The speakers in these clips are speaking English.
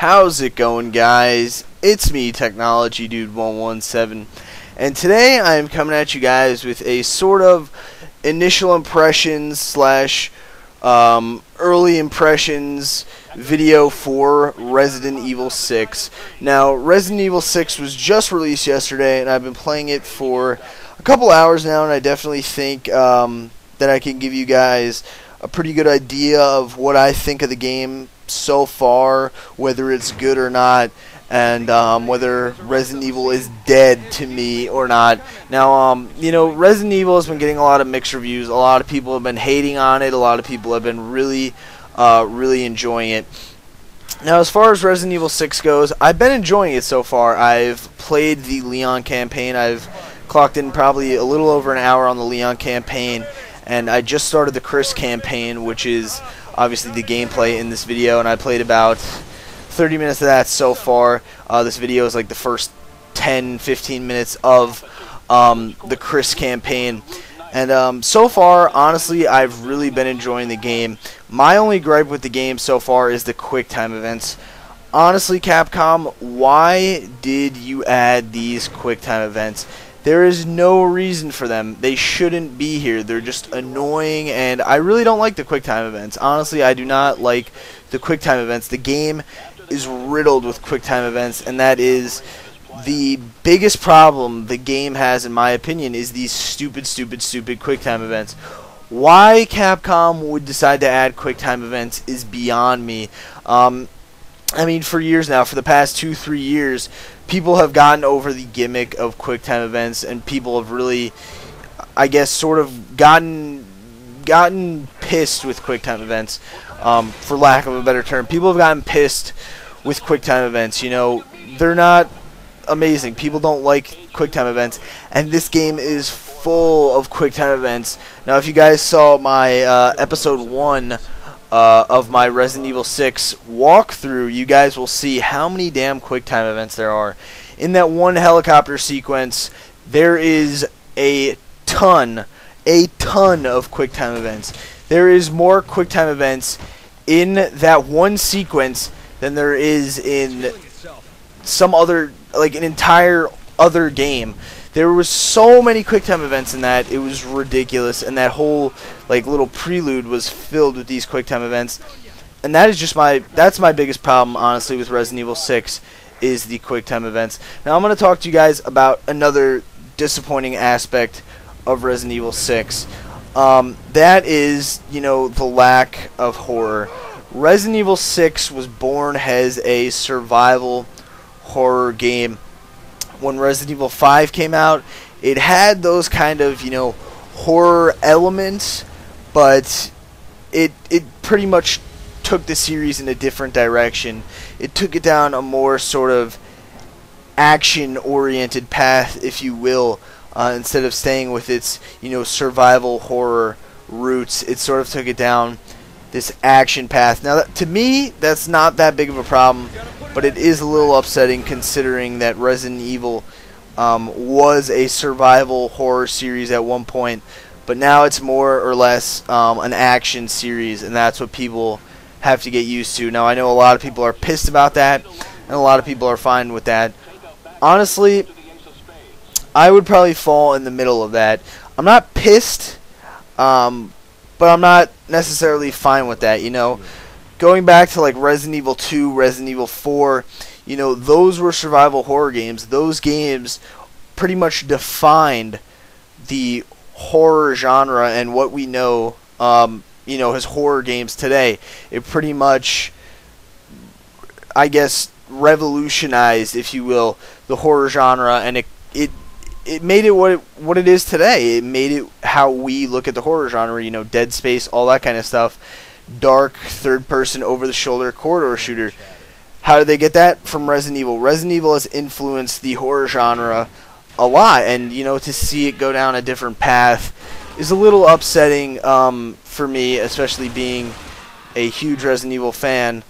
How's it going, guys? It's me, Technologydude117, and today I am coming at you guys with a sort of initial impressions slash early impressions video for Resident Evil 6. Now, Resident Evil 6 was just released yesterday, and I've been playing it for a couple hours now, and I definitely think that I can give you guys a pretty good idea of what I think of the game so far, whether it's good or not, and whether Resident Evil is dead to me or not. Now, you know, Resident Evil has been getting a lot of mixed reviews. A lot of people have been hating on it. A lot of people have been really enjoying it. Now, as far as Resident Evil 6 goes, I've been enjoying it so far. I've played the Leon campaign. I've clocked in probably a little over an hour on the Leon campaign, and I just started the Chris campaign, which is obviously the gameplay in this video, and I played about 30 minutes of that so far. This video is like the first 10-15 minutes of the Chris campaign, and so far, honestly, I've really been enjoying the game. My only gripe with the game so far is the QuickTime events. Honestly, Capcom, why did you add these QuickTime events? There is no reason for them. They shouldn't be here. They're just annoying, and I really don't like the QuickTime events. Honestly, I do not like the QuickTime events. The game is riddled with QuickTime events, and that is the biggest problem the game has, in my opinion, is these stupid QuickTime events. Why Capcom would decide to add QuickTime events is beyond me. I mean, for years now, for the past 2-3 years, people have gotten over the gimmick of QuickTime events, and people have really, I guess, sort of gotten pissed with QuickTime events, for lack of a better term. People have gotten pissed with QuickTime events. You know, they're not amazing. People don't like QuickTime events, and this game is full of QuickTime events. Now, if you guys saw my episode 1 of my Resident Evil 6 walkthrough, you guys will see how many damn QuickTime events there are. In that one helicopter sequence, there is a ton of QuickTime events. There is more QuickTime events in that one sequence than there is in some other, like an entire other game. There was so many QuickTime events in that, it was ridiculous, and that whole like little prelude was filled with these QuickTime events. And that is just that's my biggest problem, honestly, with Resident Evil 6, is the QuickTime events. Now I'm going to talk to you guys about another disappointing aspect of Resident Evil 6. That is, you know, the lack of horror. Resident Evil 6 was born as a survival horror game. When Resident Evil 5 came out, it had those kind of, you know, horror elements, but it pretty much took the series in a different direction. It took it down a more sort of action-oriented path, if you will, instead of staying with its, you know, survival horror roots. It sort of took it down this action path. Now, to me, that's not that big of a problem, but it is a little upsetting considering that Resident Evil was a survival horror series at one point, but now it's more or less an action series, and that's what people have to get used to. Now, I know a lot of people are pissed about that, and a lot of people are fine with that. Honestly, I would probably fall in the middle of that. I'm not pissed, but I'm not necessarily fine with that, you know. Going back to like Resident Evil 2, Resident Evil 4, you know, those were survival horror games. Those games pretty much defined the horror genre and what we know, you know, as horror games today. It pretty much, I guess, revolutionized, if you will, the horror genre, and it made it what it is today. It made it how we look at the horror genre, you know, Dead Space, all that kind of stuff. Dark, third-person, over-the-shoulder corridor shooter. How did they get that? From Resident Evil. Resident Evil has influenced the horror genre a lot, and, you know, to see it go down a different path is a little upsetting for me, especially being a huge Resident Evil fan.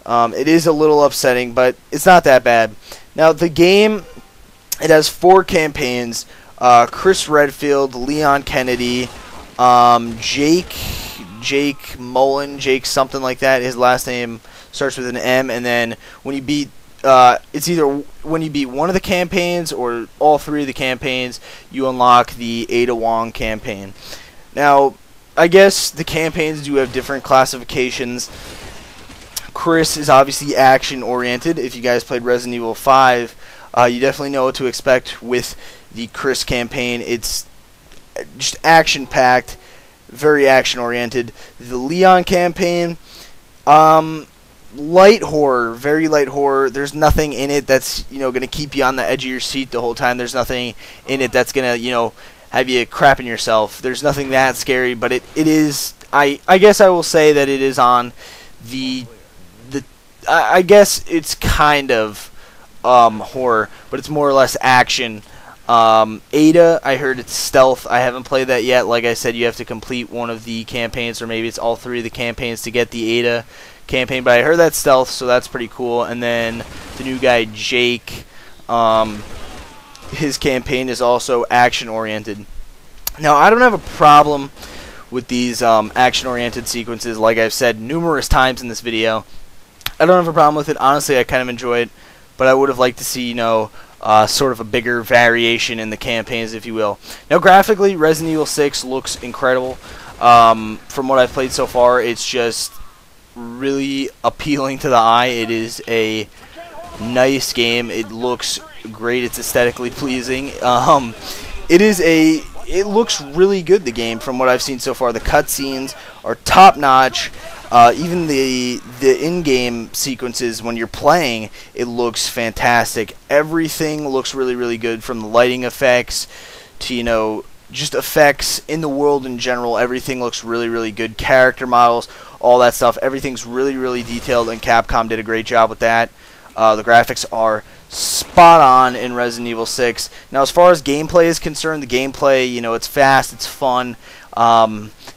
It is a little upsetting, but it's not that bad. Now, the game, it has 4 campaigns. Chris Redfield, Leon Kennedy, Jake Mullen, Jake something like that. His last name starts with an M, and then when you beat it's either when you beat one of the campaigns or all three of the campaigns, you unlock the Ada Wong campaign. Now, I guess the campaigns do have different classifications. Chris is obviously action-oriented. If you guys played Resident Evil 5, you definitely know what to expect with the Chris campaign. It's just action-packed, very action-oriented. The Leon campaign, light horror, very light horror. There's nothing in it that's, going to keep you on the edge of your seat the whole time. There's nothing in it that's going to, have you crapping yourself. There's nothing that scary, but it is, I guess I will say that it is on I guess it's kind of horror, but it's more or less action. Ada, I heard it's stealth. I haven't played that yet. Like I said, you have to complete one of the campaigns, or maybe it's all three of the campaigns to get the Ada campaign, but I heard that's stealth, so that's pretty cool. And then the new guy, Jake, his campaign is also action-oriented. Now, I don't have a problem with these action-oriented sequences, like I've said numerous times in this video. I don't have a problem with it. Honestly, I kind of enjoy it, but I would have liked to see, sort of a bigger variation in the campaigns, if you will. Now, graphically, Resident Evil 6 looks incredible. From what I've played so far, it's just really appealing to the eye. It is a nice game. It looks great. It's aesthetically pleasing. It looks really good, the game, from what I've seen so far. The cutscenes are top-notch. Even the in-game sequences, when you're playing, it looks fantastic. Everything looks really, really good, from the lighting effects to, just effects in the world in general. Everything looks really, really good. Character models, all that stuff. Everything's really, really detailed, and Capcom did a great job with that. The graphics are spot on in Resident Evil 6. Now, as far as gameplay is concerned, the gameplay, it's fast, it's fun.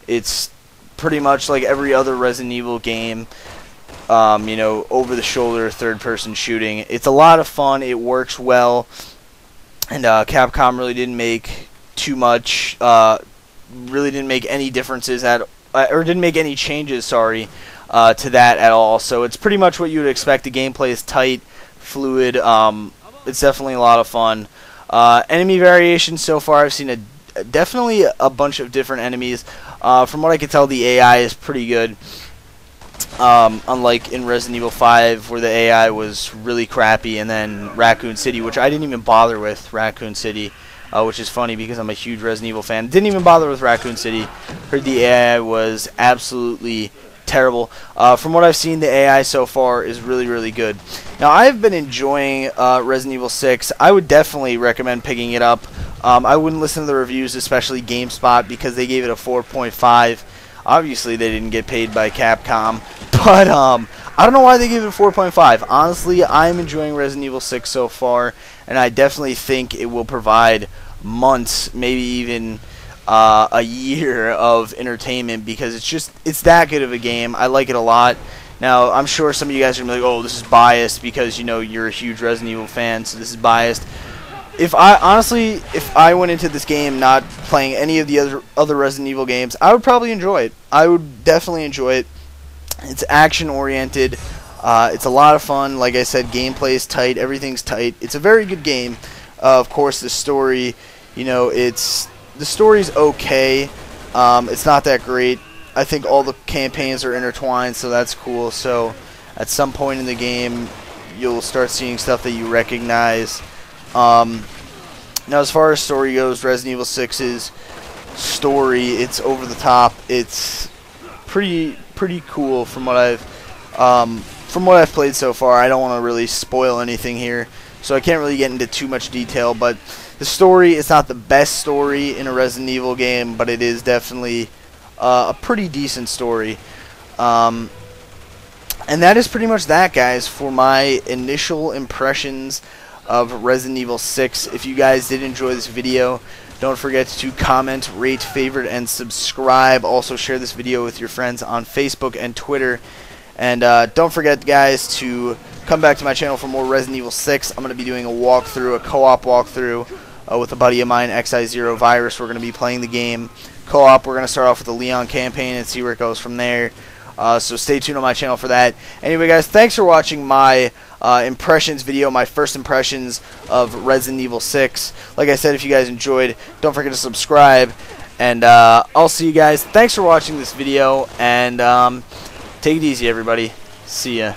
It's pretty much like every other Resident Evil game, over the shoulder, third-person shooting. It's a lot of fun. It works well, and Capcom really didn't make too much. Really didn't make any differences or didn't make any changes. Sorry, to that at all. So it's pretty much what you would expect. The gameplay is tight, fluid. It's definitely a lot of fun. Enemy variations so far, I've seen definitely a bunch of different enemies. From what I can tell, the AI is pretty good. Unlike in Resident Evil 5, where the AI was really crappy, and then Raccoon City, which I didn't even bother with, Raccoon City, which is funny because I'm a huge Resident Evil fan. Didn't even bother with Raccoon City. Heard the AI was absolutely terrible. From what I've seen, the AI so far is really, really good. Now, I've been enjoying Resident Evil 6. I would definitely recommend picking it up. I wouldn't listen to the reviews, especially GameSpot, because they gave it a 4.5. Obviously, they didn't get paid by Capcom, but I don't know why they gave it a 4.5. Honestly, I'm enjoying Resident Evil 6 so far, and I definitely think it will provide months, maybe even a year of entertainment, because it's that good of a game. I like it a lot. Now, I'm sure some of you guys are going to be like, oh, this is biased because, you're a huge Resident Evil fan, so this is biased. If I went into this game not playing any of the other Resident Evil games, I would probably enjoy it. I would definitely enjoy it. It's action-oriented. It's a lot of fun. Like I said, gameplay is tight. Everything's tight. It's a very good game. Of course, the story, the story's okay. It's not that great. I think all the campaigns are intertwined, so that's cool. So at some point in the game, you'll start seeing stuff that you recognize. Now, as far as story goes, Resident Evil 6's story, it's over the top. It's pretty cool from what I've played so far. I don't want to really spoil anything here, so I can't really get into too much detail. But the story is not the best story in a Resident Evil game, but it is definitely a pretty decent story. And that is pretty much that, guys, for my initial impressions of Resident Evil 6. If you guys did enjoy this video, don't forget to comment, rate, favorite, and subscribe. Also, share this video with your friends on Facebook and Twitter. And don't forget, guys, to come back to my channel for more Resident Evil 6. I'm going to be doing a walkthrough, a co-op walkthrough with a buddy of mine, XI0 Virus. We're going to be playing the game co-op. We're going to start off with the Leon campaign and see where it goes from there. So stay tuned on my channel for that. Anyway, guys, thanks for watching my impressions video, my first impressions of Resident Evil 6. Like I said, if you guys enjoyed, don't forget to subscribe. And I'll see you guys. Thanks for watching this video, and take it easy, everybody. See ya.